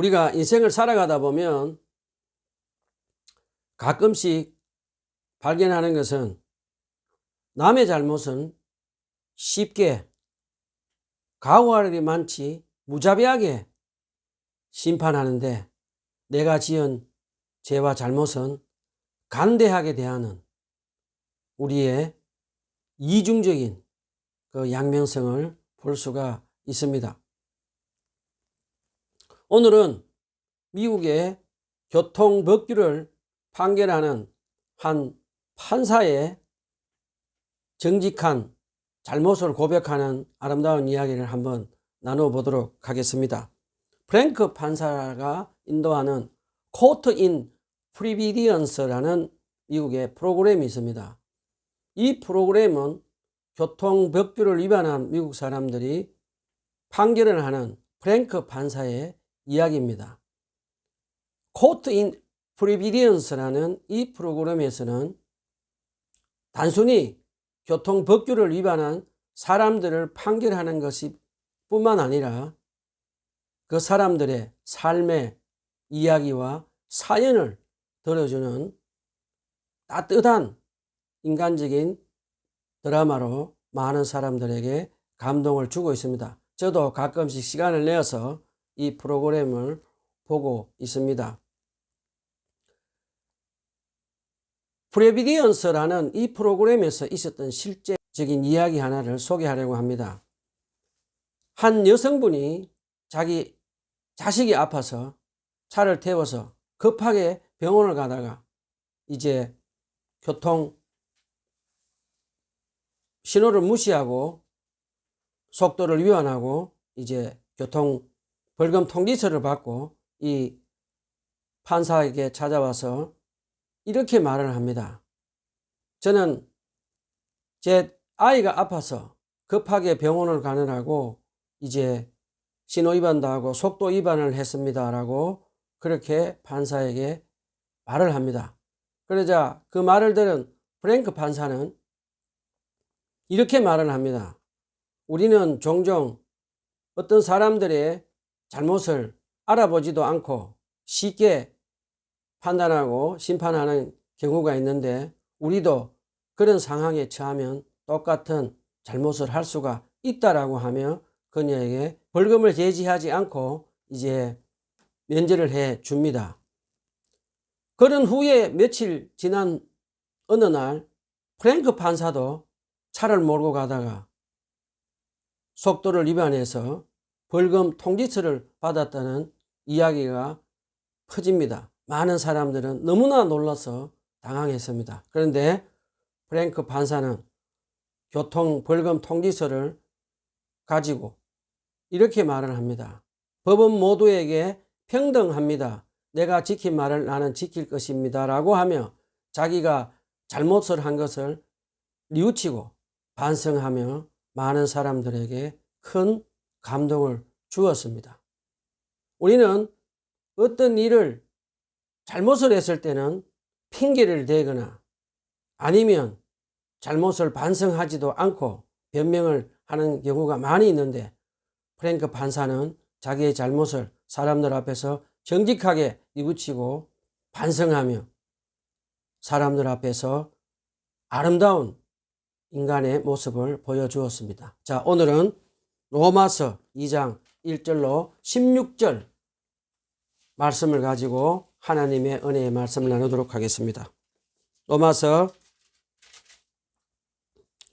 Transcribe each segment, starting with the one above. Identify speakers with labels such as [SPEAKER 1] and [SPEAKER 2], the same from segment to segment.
[SPEAKER 1] 우리가 인생을 살아가다 보면 가끔씩 발견하는 것은 남의 잘못은 쉽게 각오할 일이 많지 무자비하게 심판하는데 내가 지은 죄와 잘못은 간대하게 대하는 우리의 이중적인 그 양면성을 볼 수가 있습니다. 오늘은 미국의 교통법규를 판결하는 한 판사의 정직한 잘못을 고백하는 아름다운 이야기를 한번 나눠보도록 하겠습니다. 프랭크 판사가 인도하는 코트 인 프리비디언스라는 미국의 프로그램이 있습니다. 이 프로그램은 교통법규를 위반한 미국 사람들이 판결을 하는 프랭크 판사의 이야기입니다. 코트 인 프리비디언스라는 이 프로그램에서는 단순히 교통법규를 위반한 사람들을 판결하는 것이 뿐만 아니라 그 사람들의 삶의 이야기와 사연을 들어주는 따뜻한 인간적인 드라마로 많은 사람들에게 감동을 주고 있습니다. 저도 가끔씩 시간을 내어서 이 프로그램을 보고 있습니다. 프레비디언스라는 이 프로그램에서 있었던 실제적인 이야기 하나를 소개하려고 합니다. 한 여성분이 자기 자식이 아파서 차를 태워서 급하게 병원을 가다가 이제 교통 신호를 무시하고 속도를 위반하고 이제 교통 벌금 통지서를 받고 이 판사에게 찾아와서 이렇게 말을 합니다. 저는 제 아이가 아파서 급하게 병원을 가느라고 이제 신호 위반도 하고 속도 위반을 했습니다 라고 그렇게 판사에게 말을 합니다. 그러자 그 말을 들은 프랭크 판사는 이렇게 말을 합니다. 우리는 종종 어떤 사람들의 잘못을 알아보지도 않고 쉽게 판단하고 심판하는 경우가 있는데 우리도 그런 상황에 처하면 똑같은 잘못을 할 수가 있다라고 하며 그녀에게 벌금을 제지하지 않고 이제 면제를 해 줍니다. 그런 후에 며칠 지난 어느 날 프랭크 판사도 차를 몰고 가다가 속도를 위반해서 벌금 통지서를 받았다는 이야기가 퍼집니다. 많은 사람들은 너무나 놀라서 당황했습니다. 그런데 프랭크 판사는 교통 벌금 통지서를 가지고 이렇게 말을 합니다. 법은 모두에게 평등합니다. 내가 지킨 말을 나는 지킬 것입니다 라고 하며 자기가 잘못을 한 것을 뉘우치고 반성하며 많은 사람들에게 큰 감동을 주었습니다. 우리는 어떤 일을 잘못을 했을 때는 핑계를 대거나 아니면 잘못을 반성하지도 않고 변명을 하는 경우가 많이 있는데 프랭크 판사는 자기의 잘못을 사람들 앞에서 정직하게 뉘우치고 반성하며 사람들 앞에서 아름다운 인간의 모습을 보여주었습니다. 자, 오늘은 로마서 2장 1절로 16절 말씀을 가지고 하나님의 은혜의 말씀을 나누도록 하겠습니다. 로마서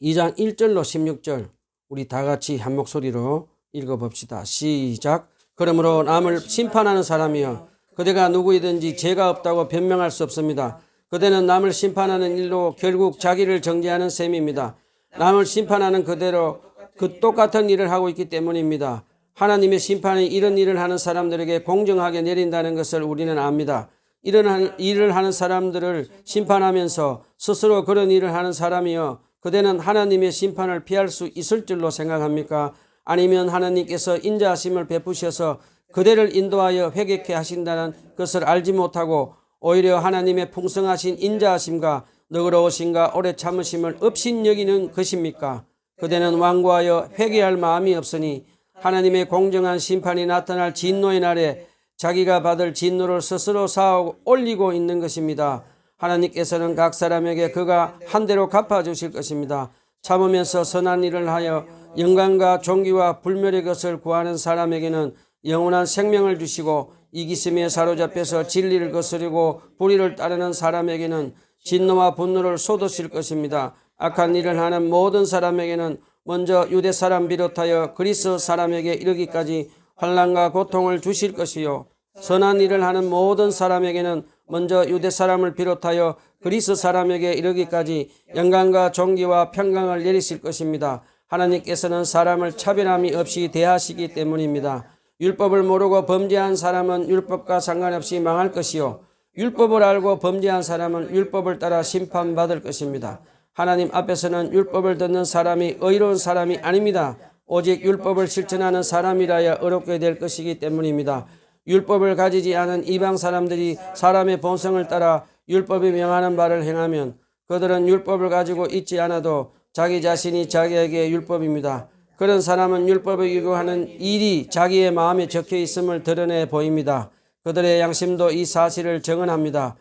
[SPEAKER 1] 2장 1절로 16절 우리 다 같이 한 목소리로 읽어봅시다. 시작. 그러므로 남을 심판하는 사람이여 그대가 누구이든지 죄가 없다고 변명할 수 없습니다. 그대는 남을 심판하는 일로 결국 자기를 정죄하는 셈입니다. 남을 심판하는 그대로 그 똑같은 일을 하고 있기 때문입니다. 하나님의 심판이 이런 일을 하는 사람들에게 공정하게 내린다는 것을 우리는 압니다. 이런 일을 하는 사람들을 심판하면서 스스로 그런 일을 하는 사람이여 그대는 하나님의 심판을 피할 수 있을 줄로 생각합니까? 아니면 하나님께서 인자하심을 베푸셔서 그대를 인도하여 회개케 하신다는 것을 알지 못하고 오히려 하나님의 풍성하신 인자하심과 너그러우심과 오래 참으심을 업신여기는 것입니까? 그대는 완고하여 회개할 마음이 없으니 하나님의 공정한 심판이 나타날 진노의 날에 자기가 받을 진노를 스스로 쌓아 올리고 있는 것입니다. 하나님께서는 각 사람에게 그가 한 대로 갚아주실 것입니다. 참으면서 선한 일을 하여 영광과 존귀와 불멸의 것을 구하는 사람에게는 영원한 생명을 주시고 이기심에 사로잡혀서 진리를 거스르고 불의를 따르는 사람에게는 진노와 분노를 쏟으실 것입니다. 악한 일을 하는 모든 사람에게는 먼저 유대 사람 비롯하여 그리스 사람에게 이르기까지 환난과 고통을 주실 것이요 선한 일을 하는 모든 사람에게는 먼저 유대 사람을 비롯하여 그리스 사람에게 이르기까지 영광과 존귀와 평강을 내리실 것입니다. 하나님께서는 사람을 차별함이 없이 대하시기 때문입니다. 율법을 모르고 범죄한 사람은 율법과 상관없이 망할 것이요 율법을 알고 범죄한 사람은 율법을 따라 심판받을 것입니다. 하나님 앞에서는 율법을 듣는 사람이 의로운 사람이 아닙니다. 오직 율법을 실천하는 사람이라야 의롭게 될 것이기 때문입니다. 율법을 가지지 않은 이방 사람들이 사람의 본성을 따라 율법이 명하는 바를 행하면 그들은 율법을 가지고 있지 않아도 자기 자신이 자기에게 율법입니다. 그런 사람은 율법을 요구하는 일이 자기의 마음에 적혀 있음을 드러내 보입니다. 그들의 양심도 이 사실을 증언합니다.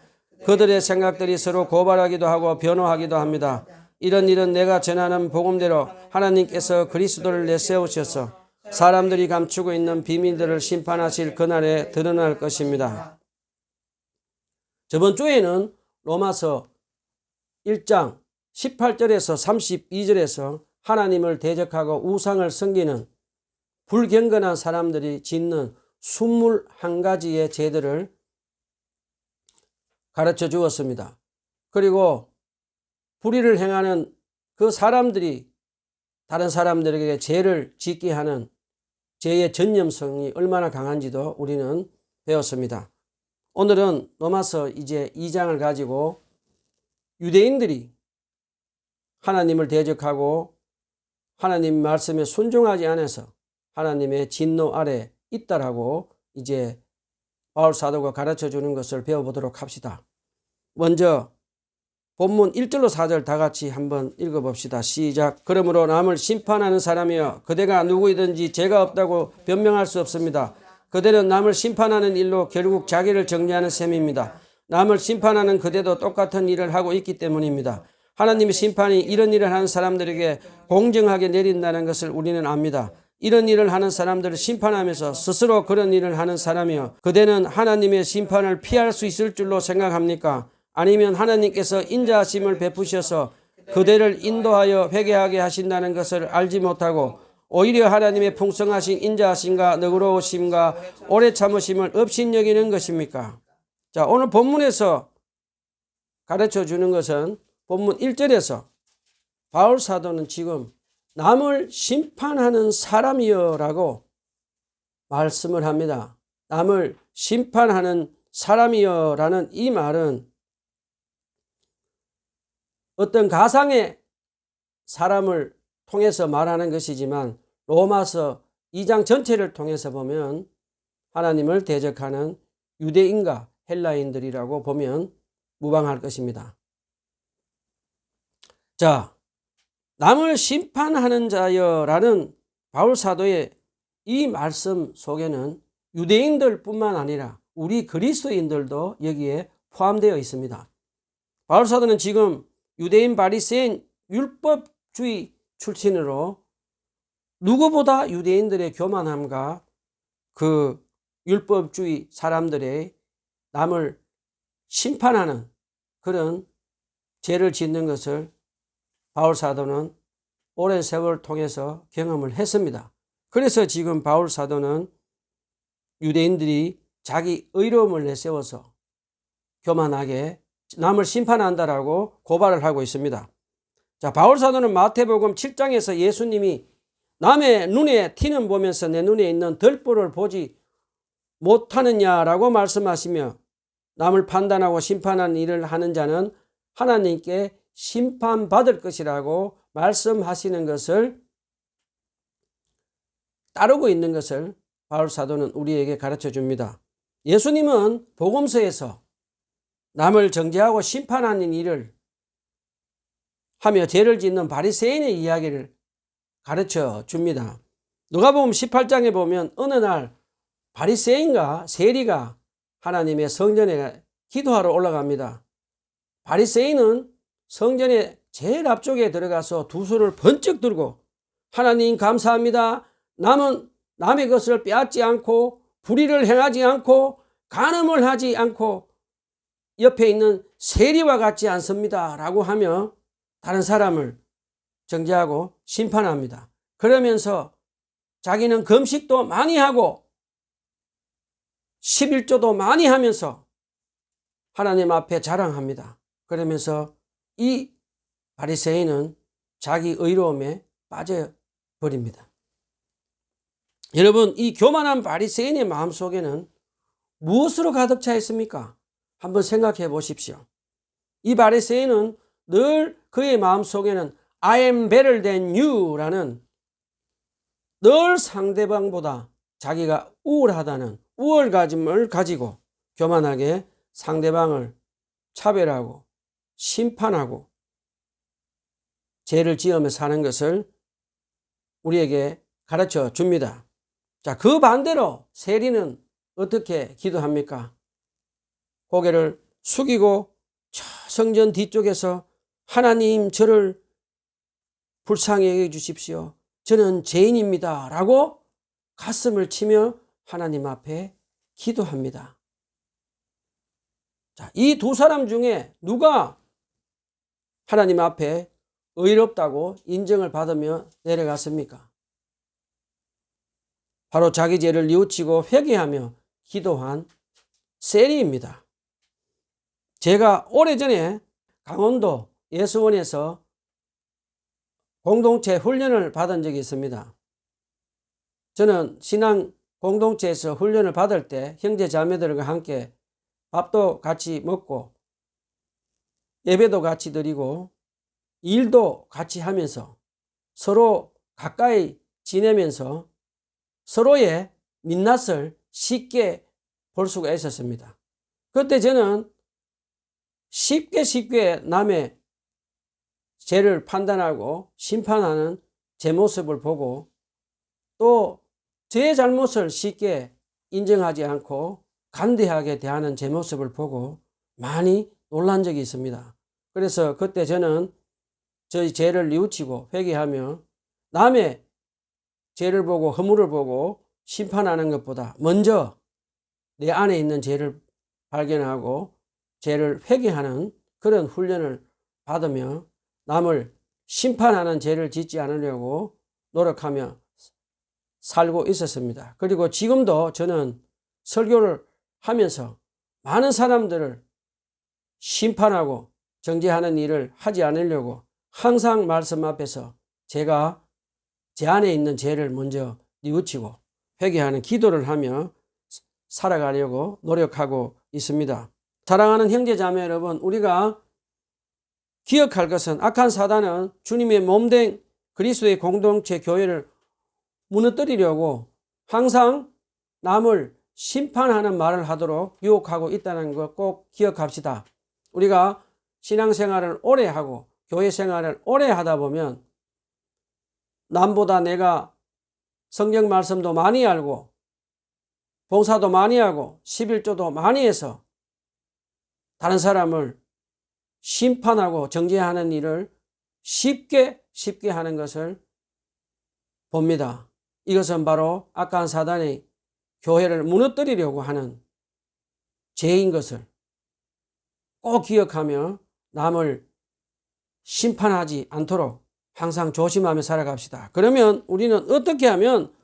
[SPEAKER 1] 그들의 생각들이 서로 고발하기도 하고 변호하기도 합니다. 이런 일은 내가 전하는 복음대로 하나님께서 그리스도를 내세우셔서 사람들이 감추고 있는 비밀들을 심판하실 그날에 드러날 것입니다. 저번 주에는 로마서 1장 18절에서 32절에서 하나님을 대적하고 우상을 섬기는 불경건한 사람들이 짓는 21가지의 죄들을 가르쳐 주었습니다. 그리고 불의를 행하는 그 사람들이 다른 사람들에게 죄를 짓게 하는 죄의 전념성이 얼마나 강한지도 우리는 배웠습니다. 오늘은 로마서 이제 2장을 가지고 유대인들이 하나님을 대적하고 하나님 말씀에 순종하지 않아서 하나님의 진노 아래 있다라고 이제 바울 사도가 가르쳐 주는 것을 배워보도록 합시다. 먼저 본문 1절로 4절 다 같이 한번 읽어봅시다. 시작. 그러므로 남을 심판하는 사람이여 그대가 누구이든지 죄가 없다고 변명할 수 없습니다. 그대는 남을 심판하는 일로 결국 자기를 정죄하는 셈입니다. 남을 심판하는 그대도 똑같은 일을 하고 있기 때문입니다. 하나님의 심판이 이런 일을 하는 사람들에게 공정하게 내린다는 것을 우리는 압니다. 이런 일을 하는 사람들을 심판하면서 스스로 그런 일을 하는 사람이여 그대는 하나님의 심판을 피할 수 있을 줄로 생각합니까? 아니면 하나님께서 인자하심을 베푸셔서 그대를 인도하여 회개하게 하신다는 것을 알지 못하고 오히려 하나님의 풍성하신 인자하심과 너그러우심과 오래 참으심을 업신여기는 것입니까? 자, 오늘 본문에서 가르쳐 주는 것은 본문 1절에서 바울 사도는 지금 남을 심판하는 사람이여 라고 말씀을 합니다. 남을 심판하는 사람이여 라는 이 말은 어떤 가상의 사람을 통해서 말하는 것이지만 로마서 2장 전체를 통해서 보면 하나님을 대적하는 유대인과 헬라인들이라고 보면 무방할 것입니다. 자, 남을 심판하는 자여 라는 바울 사도의 이 말씀 속에는 유대인들 뿐만 아니라 우리 그리스도인들도 여기에 포함되어 있습니다. 바울 사도는 지금 유대인 바리새인 율법주의 출신으로 누구보다 유대인들의 교만함과 그 율법주의 사람들의 남을 심판하는 그런 죄를 짓는 것을 바울 사도는 오랜 세월을 통해서 경험을 했습니다. 그래서 지금 바울 사도는 유대인들이 자기 의로움을 내세워서 교만하게 남을 심판한다라고 고발을 하고 있습니다. 자, 바울 사도는 마태복음 7장에서 예수님이 남의 눈에 티는 보면서 내 눈에 있는 덜보를 보지 못하느냐라고 말씀하시며 남을 판단하고 심판하는 일을 하는 자는 하나님께 심판받을 것이라고 말씀하시는 것을 따르고 있는 것을 바울 사도는 우리에게 가르쳐 줍니다. 예수님은 복음서에서 남을 정죄하고 심판하는 일을 하며 죄를 짓는 바리새인의 이야기를 가르쳐 줍니다. 누가복음 18장에 보면 어느 날 바리새인과 세리가 하나님의 성전에 기도하러 올라갑니다. 바리새인은 성전의 제일 앞쪽에 들어가서 두 손을 번쩍 들고 하나님 감사합니다. 남의 것을 빼앗지 않고 불의를 행하지 않고 간음을 하지 않고 옆에 있는 세리와 같지 않습니다. 라고 하며 다른 사람을 정죄하고 심판합니다. 그러면서 자기는 금식도 많이 하고 11조도 많이 하면서 하나님 앞에 자랑합니다. 그러면서 이 바리새인은 자기 의로움에 빠져버립니다. 여러분, 이 교만한 바리새인의 마음속에는 무엇으로 가득 차 있습니까? 한번 생각해 보십시오. 이 바리새인은 늘 그의 마음속에는 I am better than you 라는 늘 상대방보다 자기가 우월하다는 우월감을 가지고 교만하게 상대방을 차별하고 심판하고 죄를 지으며 사는 것을 우리에게 가르쳐 줍니다. 자, 그 반대로 세리는 어떻게 기도합니까? 고개를 숙이고 저 성전 뒤쪽에서 하나님 저를 불쌍히 여겨 주십시오. 저는 죄인입니다. 라고 가슴을 치며 하나님 앞에 기도합니다. 자, 이 두 사람 중에 누가 하나님 앞에 의롭다고 인정을 받으며 내려갔습니까? 바로 자기 죄를 뉘우치고 회개하며 기도한 세리입니다. 제가 오래전에 강원도 예수원에서 공동체 훈련을 받은 적이 있습니다. 저는 신앙 공동체에서 훈련을 받을 때 형제 자매들과 함께 밥도 같이 먹고 예배도 같이 드리고 일도 같이 하면서 서로 가까이 지내면서 서로의 민낯을 쉽게 볼 수가 있었습니다. 그때 저는 쉽게 남의 죄를 판단하고 심판하는 제 모습을 보고 또 제 잘못을 쉽게 인정하지 않고 간대하게 대하는 제 모습을 보고 많이 놀란 적이 있습니다. 그래서 그때 저는 저희 죄를 뉘우치고 회개하며 남의 죄를 보고 허물을 보고 심판하는 것보다 먼저 내 안에 있는 죄를 발견하고 죄를 회개하는 그런 훈련을 받으며 남을 심판하는 죄를 짓지 않으려고 노력하며 살고 있었습니다. 그리고 지금도 저는 설교를 하면서 많은 사람들을 심판하고 정죄하는 일을 하지 않으려고 항상 말씀 앞에서 제가 제 안에 있는 죄를 먼저 뉘우치고 회개하는 기도를 하며 살아가려고 노력하고 있습니다. 사랑하는 형제자매 여러분, 우리가 기억할 것은 악한 사단은 주님의 몸된 그리스도의 공동체 교회를 무너뜨리려고 항상 남을 심판하는 말을 하도록 유혹하고 있다는 것 꼭 기억합시다. 우리가 신앙생활을 오래 하고 교회 생활을 오래 하다 보면 남보다 내가 성경 말씀도 많이 알고 봉사도 많이 하고 11조도 많이 해서 다른 사람을 심판하고 정죄하는 일을 쉽게 하는 것을 봅니다. 이것은 바로 악한 사단이 교회를 무너뜨리려고 하는 죄인 것을 꼭 기억하며 남을 심판하지 않도록 항상 조심하며 살아갑시다. 그러면 우리는 어떻게 하면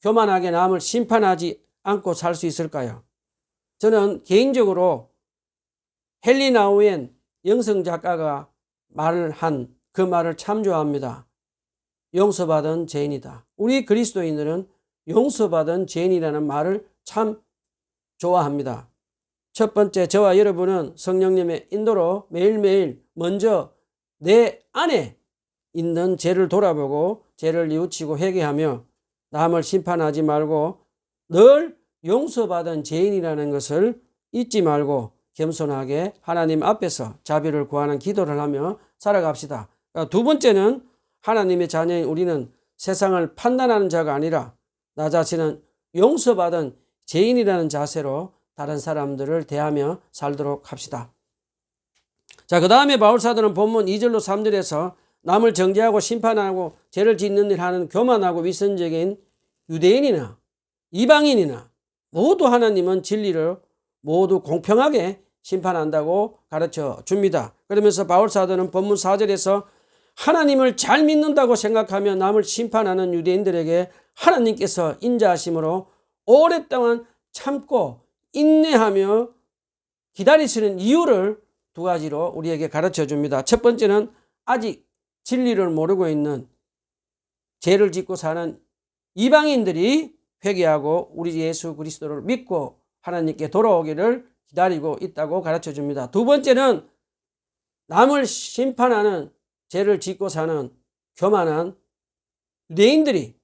[SPEAKER 1] 교만하게 남을 심판하지 않고 살 수 있을까요? 저는 개인적으로 헨리 나우엔 영성작가가 말을 한 그 말을 참 좋아합니다. 용서받은 죄인이다. 우리 그리스도인들은 용서받은 죄인이라는 말을 참 좋아합니다. 첫 번째, 저와 여러분은 성령님의 인도로 매일매일 먼저 내 안에 있는 죄를 돌아보고 죄를 뉘우치고 회개하며 남을 심판하지 말고 늘 용서받은 죄인이라는 것을 잊지 말고 겸손하게 하나님 앞에서 자비를 구하는 기도를 하며 살아갑시다. 두 번째는 하나님의 자녀인 우리는 세상을 판단하는 자가 아니라 나 자신은 용서받은 죄인이라는 자세로 다른 사람들을 대하며 살도록 합시다. 자, 그 다음에 바울사도는 본문 2절로 3절에서 남을 정죄하고 심판하고 죄를 짓는 일 하는 교만하고 위선적인 유대인이나 이방인이나 모두 하나님은 진리를 모두 공평하게 심판한다고 가르쳐 줍니다. 그러면서 바울사도는 본문 4절에서 하나님을 잘 믿는다고 생각하며 남을 심판하는 유대인들에게 하나님께서 인자하심으로 오랫동안 참고 인내하며 기다리시는 이유를 두 가지로 우리에게 가르쳐 줍니다. 첫 번째는 아직 진리를 모르고 있는 죄를 짓고 사는 이방인들이 회개하고 우리 예수 그리스도를 믿고 하나님께 돌아오기를 기다리고 있다고 가르쳐 줍니다. 두 번째는 남을 심판하는 죄를 짓고 사는 교만한 유대인들이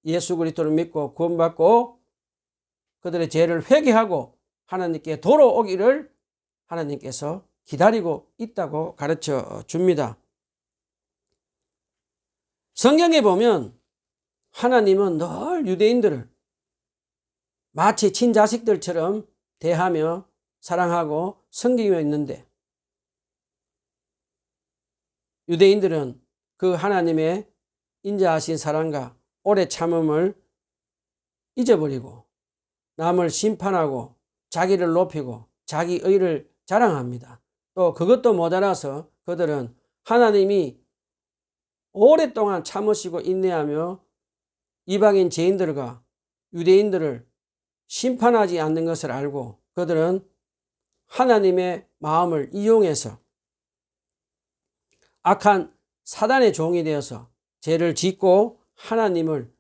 [SPEAKER 1] 예수 그리스도를 믿고 구원받고 그들의 죄를 회개하고 하나님께 돌아오기를 하나님께서 기다리고 있다고 가르쳐 줍니다. 성경에 보면 하나님은 늘 유대인들을 마치 친자식들처럼 대하며 사랑하고 섬기며 있는데 유대인들은 그 하나님의 인자하신 사랑과 오래 참음을 잊어버리고 남을 심판하고 자기를 높이고 자기 의를 자랑합니다. 또 그것도 모자라서 그들은 하나님이 오랫동안 참으시고 인내하며 이방인 죄인들과 유대인들을 심판하지 않는 것을 알고 그들은 하나님의 마음을 이용해서 악한 사단의 종이 되어서 죄를 짓고 하나님을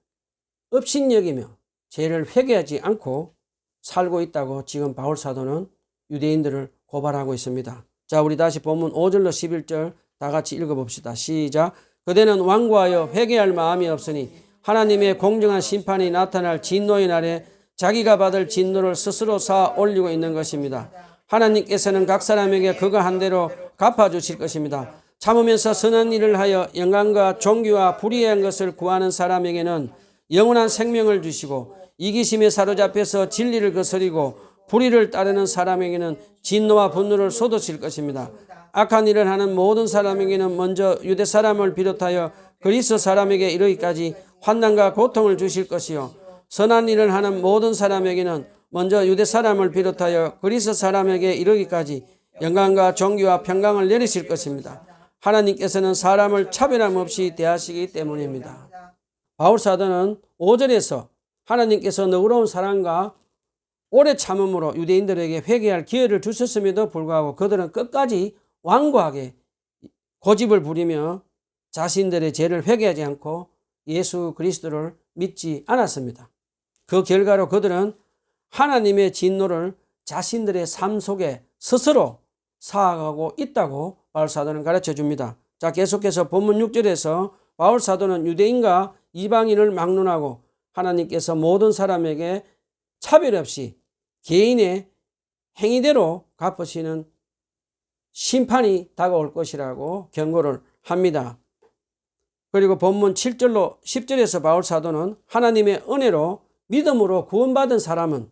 [SPEAKER 1] 업신여기며 죄를 회개하지 않고 살고 있다고 지금 바울사도는 유대인들을 고발하고 있습니다. 자, 우리 다시 본문 5절로 11절 다 같이 읽어봅시다. 시작. 그대는 완고하여 회개할 마음이 없으니 하나님의 공정한 심판이 나타날 진노의 날에 자기가 받을 진노를 스스로 쌓아 올리고 있는 것입니다. 하나님께서는 각 사람에게 그가 한 대로 갚아주실 것입니다. 참으면서 선한 일을 하여 영광과 존귀와 불의한 것을 구하는 사람에게는 영원한 생명을 주시고 이기심에 사로잡혀서 진리를 거스리고 불의를 따르는 사람에게는 진노와 분노를 쏟으실 것입니다. 악한 일을 하는 모든 사람에게는 먼저 유대 사람을 비롯하여 그리스 사람에게 이르기까지 환난과 고통을 주실 것이요 선한 일을 하는 모든 사람에게는 먼저 유대 사람을 비롯하여 그리스 사람에게 이르기까지 영광과 존귀와 평강을 내리실 것입니다. 하나님께서는 사람을 차별함 없이 대하시기 때문입니다. 바울사도는 5절에서 하나님께서 너그러운 사랑과 오래 참음으로 유대인들에게 회개할 기회를 주셨음에도 불구하고 그들은 끝까지 완고하게 고집을 부리며 자신들의 죄를 회개하지 않고 예수 그리스도를 믿지 않았습니다. 그 결과로 그들은 하나님의 진노를 자신들의 삶 속에 스스로 쌓아가고 있다고 바울사도는 가르쳐 줍니다. 자, 계속해서 본문 6절에서 바울사도는 유대인과 이방인을 막론하고 하나님께서 모든 사람에게 차별 없이 개인의 행위대로 갚으시는 심판이 다가올 것이라고 경고를 합니다. 그리고 본문 7절로 10절에서 바울사도는 하나님의 은혜로 믿음으로 구원받은 사람은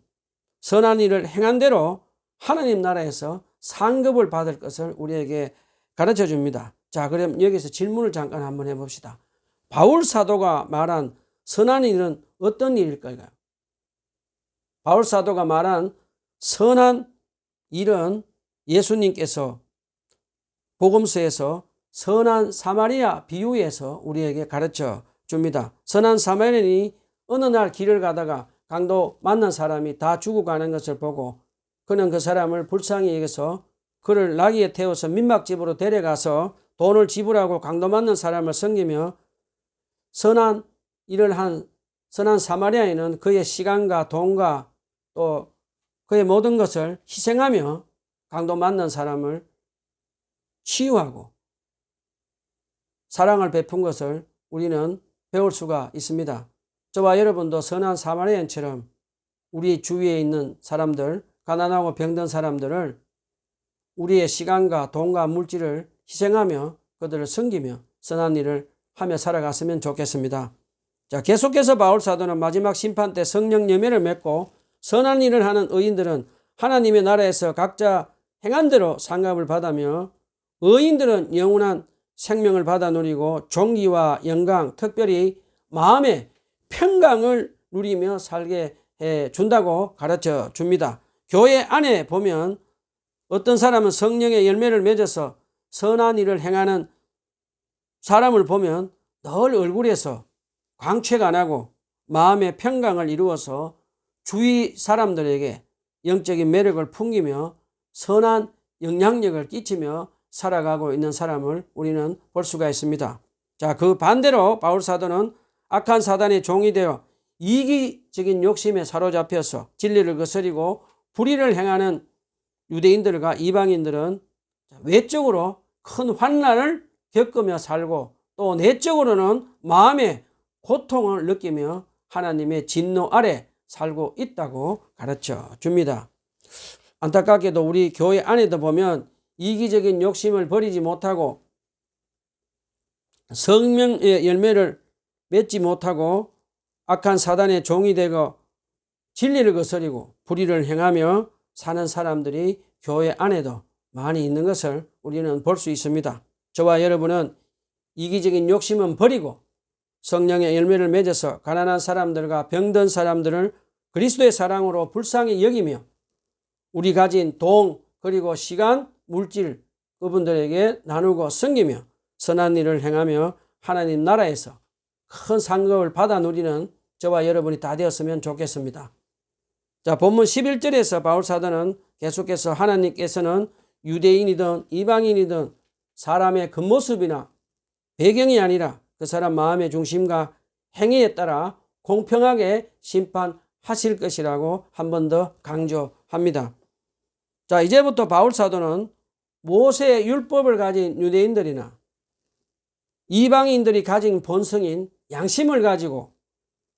[SPEAKER 1] 선한 일을 행한 대로 하나님 나라에서 상급을 받을 것을 우리에게 가르쳐 줍니다. 자, 그럼 여기서 질문을 잠깐 한번 해봅시다. 바울사도가 말한 선한 일은 어떤 일일까요? 바울사도가 말한 선한 일은 예수님께서 복음서에서 선한 사마리아 비유에서 우리에게 가르쳐 줍니다. 선한 사마리아인이 어느 날 길을 가다가 강도 만난 사람이 다 죽어가는 것을 보고 그는 그 사람을 불쌍히 여겨서 그를 나귀에 태워서 민박집으로 데려가서 돈을 지불하고 강도 만난 사람을 섬기며 선한 일을 한 선한 사마리아인은 그의 시간과 돈과 또 그의 모든 것을 희생하며 강도 만난 사람을 치유하고 사랑을 베푼 것을 우리는 배울 수가 있습니다. 저와 여러분도 선한 사마리아인처럼 우리 주위에 있는 사람들, 가난하고 병든 사람들을 우리의 시간과 돈과 물질을 희생하며 그들을 섬기며 선한 일을 하며 살아갔으면 좋겠습니다. 자, 계속해서 바울사도는 마지막 심판 때 성령 열매를 맺고 선한 일을 하는 의인들은 하나님의 나라에서 각자 행한 대로 상급을 받으며 의인들은 영원한 생명을 받아 누리고 존귀와 영광, 특별히 마음의 평강을 누리며 살게 해 준다고 가르쳐 줍니다. 교회 안에 보면 어떤 사람은 성령의 열매를 맺어서 선한 일을 행하는 사람을 보면 늘 얼굴에서 광채가 나고 마음의 평강을 이루어서 주위 사람들에게 영적인 매력을 풍기며 선한 영향력을 끼치며 살아가고 있는 사람을 우리는 볼 수가 있습니다. 자, 그 반대로 바울 사도는 악한 사단의 종이 되어 이기적인 욕심에 사로잡혀서 진리를 거스리고 불의를 행하는 유대인들과 이방인들은 외적으로 큰 환난을 겪으며 살고 또 내적으로는 마음의 고통을 느끼며 하나님의 진노 아래 살고 있다고 가르쳐 줍니다. 안타깝게도 우리 교회 안에도 보면 이기적인 욕심을 버리지 못하고 성령의 열매를 맺지 못하고 악한 사단의 종이 되고 진리를 거스리고 불의를 행하며 사는 사람들이 교회 안에도 많이 있는 것을 우리는 볼 수 있습니다. 저와 여러분은 이기적인 욕심은 버리고 성령의 열매를 맺어서 가난한 사람들과 병든 사람들을 그리스도의 사랑으로 불쌍히 여기며 우리 가진 돈 그리고 시간, 물질 그분들에게 나누고 섬기며 선한 일을 행하며 하나님 나라에서 큰 상급을 받아 누리는 저와 여러분이 다 되었으면 좋겠습니다. 자, 본문 11절에서 바울 사도는 계속해서 하나님께서는 유대인이든 이방인이든 사람의 겉모습이나 배경이 아니라 그 사람 마음의 중심과 행위에 따라 공평하게 심판하실 것이라고 한 번 더 강조합니다. 자, 이제부터 바울 사도는 모세의 율법을 가진 유대인들이나 이방인들이 가진 본성인 양심을 가지고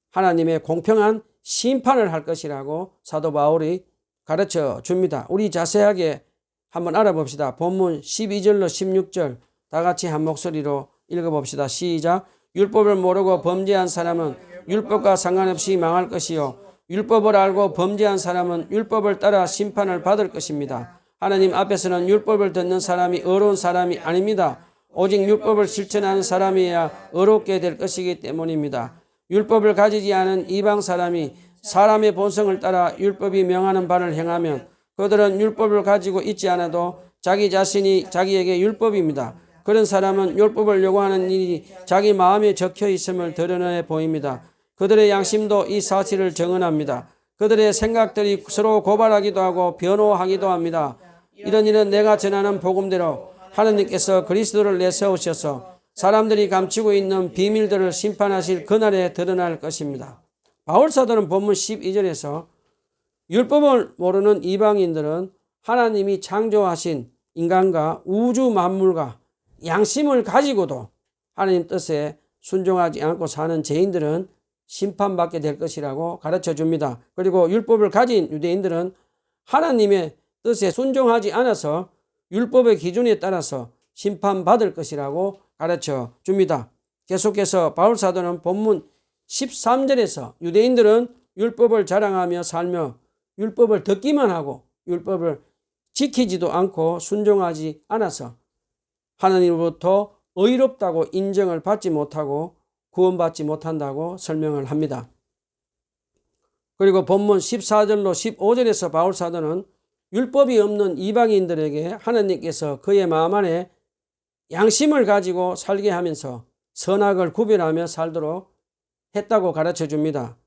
[SPEAKER 1] 하나님의 공평한 심판을 할 것이라고 사도 바울이 가르쳐 줍니다. 우리 자세하게 한번 알아봅시다. 본문 12절로 16절 다 같이 한 목소리로 읽어봅시다. 시작. 율법을 모르고 범죄한 사람은 율법과 상관없이 망할 것이요 율법을 알고 범죄한 사람은 율법을 따라 심판을 받을 것입니다. 하나님 앞에서는 율법을 듣는 사람이 의로운 사람이 아닙니다. 오직 율법을 실천하는 사람이어야 의롭게 될 것이기 때문입니다. 율법을 가지지 않은 이방 사람이 사람의 본성을 따라 율법이 명하는 바를 행하면 그들은 율법을 가지고 있지 않아도 자기 자신이 자기에게 율법입니다. 그런 사람은 율법을 요구하는 일이 자기 마음에 적혀 있음을 드러내 보입니다. 그들의 양심도 이 사실을 증언합니다. 그들의 생각들이 서로 고발하기도 하고 변호하기도 합니다. 이런 일은 내가 전하는 복음대로 하나님께서 그리스도를 내세우셔서 사람들이 감추고 있는 비밀들을 심판하실 그날에 드러날 것입니다. 바울 사도는 본문 12절에서 율법을 모르는 이방인들은 하나님이 창조하신 인간과 우주 만물과 양심을 가지고도 하나님 뜻에 순종하지 않고 사는 죄인들은 심판받게 될 것이라고 가르쳐 줍니다. 그리고 율법을 가진 유대인들은 하나님의 뜻에 순종하지 않아서 율법의 기준에 따라서 심판받을 것이라고 가르쳐 줍니다. 계속해서 바울 사도는 본문 13절에서 유대인들은 율법을 자랑하며 살며 율법을 듣기만 하고 율법을 지키지도 않고 순종하지 않아서 하나님으로부터 의롭다고 인정을 받지 못하고 구원받지 못한다고 설명을 합니다. 그리고 본문 14절로 15절에서 바울 사도는 율법이 없는 이방인들에게 하나님께서 그의 마음 안에 양심을 가지고 살게 하면서 선악을 구별하며 살도록 했다고 가르쳐 줍니다.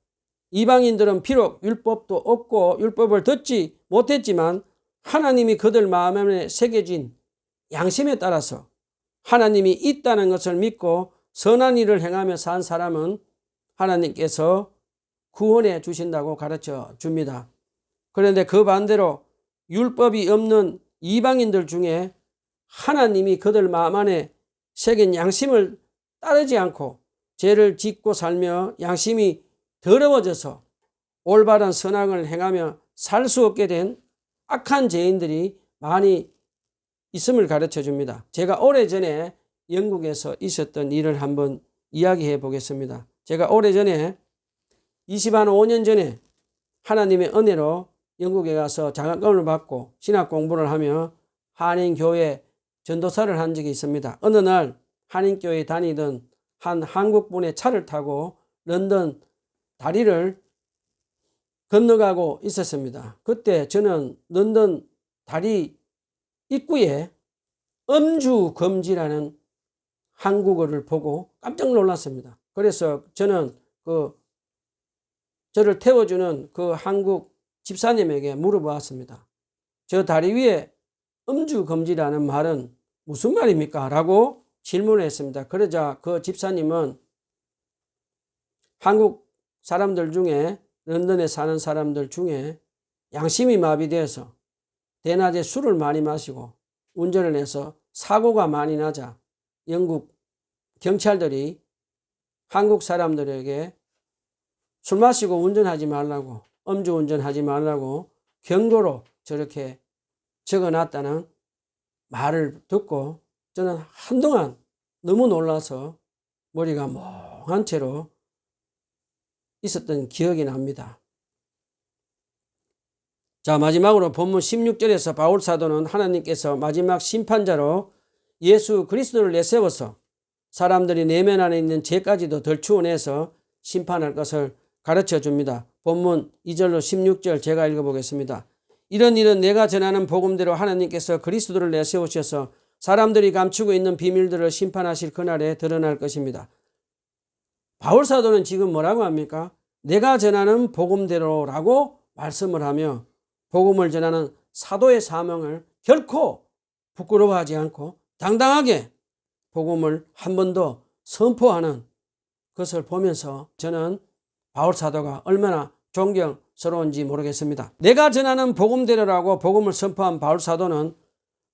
[SPEAKER 1] 이방인들은 비록 율법도 없고 율법을 듣지 못했지만 하나님이 그들 마음 안에 새겨진 양심에 따라서 하나님이 있다는 것을 믿고 선한 일을 행하며 산 사람은 하나님께서 구원해 주신다고 가르쳐 줍니다. 그런데 그 반대로 율법이 없는 이방인들 중에 하나님이 그들 마음 안에 새긴 양심을 따르지 않고 죄를 짓고 살며 양심이 더러워져서 올바른 선악을 행하며 살 수 없게 된 악한 죄인들이 많이 있음을 가르쳐 줍니다. 제가 오래전에 영국에서 있었던 일을 한번 이야기해 보겠습니다. 제가 오래전에 25년 전에 하나님의 은혜로 영국에 가서 장학금을 받고 신학 공부를 하며 한인교회 전도사를 한 적이 있습니다. 어느 날 한인교회에 다니던 한 한국분의 차를 타고 런던 다리를 건너가고 있었습니다. 그때 저는 런던 다리 입구에 음주금지라는 한국어를 보고 깜짝 놀랐습니다. 그래서 저는 저를 태워주는 그 한국 집사님에게 물어보았습니다. 저 다리 위에 음주금지라는 말은 무슨 말입니까? 라고 질문을 했습니다. 그러자 그 집사님은 한국 사람들 중에, 런던에 사는 사람들 중에 양심이 마비되어서 대낮에 술을 많이 마시고 운전을 해서 사고가 많이 나자 영국 경찰들이 한국 사람들에게 술 마시고 운전하지 말라고, 음주운전하지 말라고 경고로 저렇게 적어놨다는 말을 듣고 저는 한동안 너무 놀라서 머리가 멍한 채로 있었던 기억이 납니다. 자, 마지막으로 본문 16절에서 바울 사도는 하나님께서 마지막 심판자로 예수 그리스도를 내세워서 사람들이 내면 안에 있는 죄까지도 덜추어내서 심판할 것을 가르쳐 줍니다. 본문 2절로 16절 제가 읽어보겠습니다. 이런 일은 내가 전하는 복음대로 하나님께서 그리스도를 내세우셔서 사람들이 감추고 있는 비밀들을 심판하실 그날에 드러날 것입니다. 바울 사도는 지금 뭐라고 합니까? 내가 전하는 복음대로라고 말씀을 하며 복음을 전하는 사도의 사명을 결코 부끄러워하지 않고 당당하게 복음을 한 번 더 선포하는 것을 보면서 저는 바울 사도가 얼마나 존경스러운지 모르겠습니다. 내가 전하는 복음대로라고 복음을 선포한 바울 사도는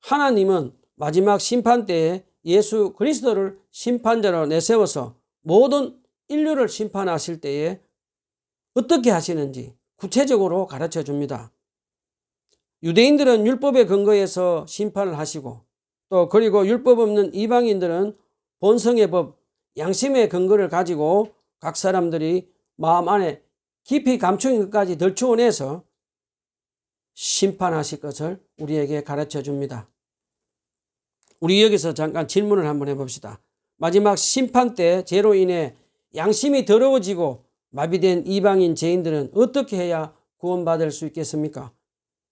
[SPEAKER 1] 하나님은 마지막 심판 때에 예수 그리스도를 심판자로 내세워서 모든 인류를 심판하실 때에 어떻게 하시는지 구체적으로 가르쳐 줍니다. 유대인들은 율법에 근거해서 심판을 하시고 또 그리고 율법 없는 이방인들은 본성의 법, 양심의 근거를 가지고 각 사람들이 마음 안에 깊이 감추인 것까지 덜추어내서 심판하실 것을 우리에게 가르쳐 줍니다. 우리 여기서 잠깐 질문을 한번 해봅시다. 마지막 심판 때 죄로 인해 양심이 더러워지고 마비된 이방인 죄인들은 어떻게 해야 구원받을 수 있겠습니까?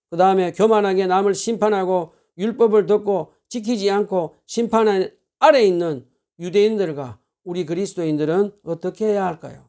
[SPEAKER 1] 그 다음에 교만하게 남을 심판하고 율법을 듣고 지키지 않고 심판 아래 있는 유대인들과 우리 그리스도인들은 어떻게 해야 할까요?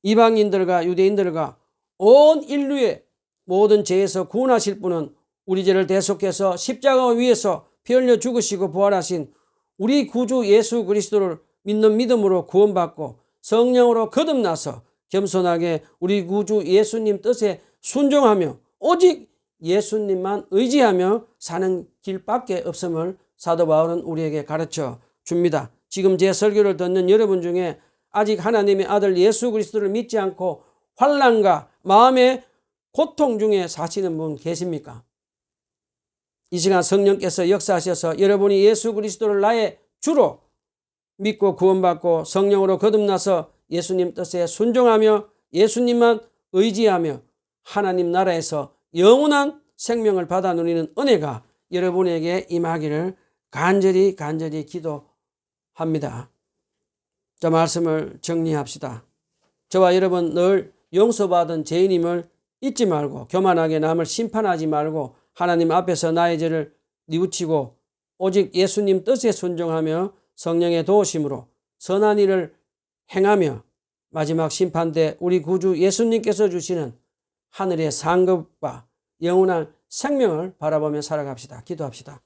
[SPEAKER 1] 이방인들과 유대인들과 온 인류의 모든 죄에서 구원하실 분은 우리 죄를 대속해서 십자가 위에서 피 흘려 죽으시고 부활하신 우리 구주 예수 그리스도를 믿는 믿음으로 구원받고 성령으로 거듭나서 겸손하게 우리 구주 예수님 뜻에 순종하며 오직 예수님만 의지하며 사는 길밖에 없음을 사도 바울은 우리에게 가르쳐 줍니다. 지금 제 설교를 듣는 여러분 중에 아직 하나님의 아들 예수 그리스도를 믿지 않고 환난과 마음의 고통 중에 사시는 분 계십니까? 이 시간 성령께서 역사하셔서 여러분이 예수 그리스도를 나의 주로 믿고 구원받고 성령으로 거듭나서 예수님 뜻에 순종하며 예수님만 의지하며 하나님 나라에서 영원한 생명을 받아 누리는 은혜가 여러분에게 임하기를 간절히 기도합니다. 자, 말씀을 정리합시다. 저와 여러분 늘 용서받은 죄인임을 잊지 말고 교만하게 남을 심판하지 말고 하나님 앞에서 나의 죄를 뉘우치고 오직 예수님 뜻에 순종하며 성령의 도우심으로 선한 일을 행하며 마지막 심판 때 우리 구주 예수님께서 주시는 하늘의 상급과 영원한 생명을 바라보며 살아갑시다. 기도합시다.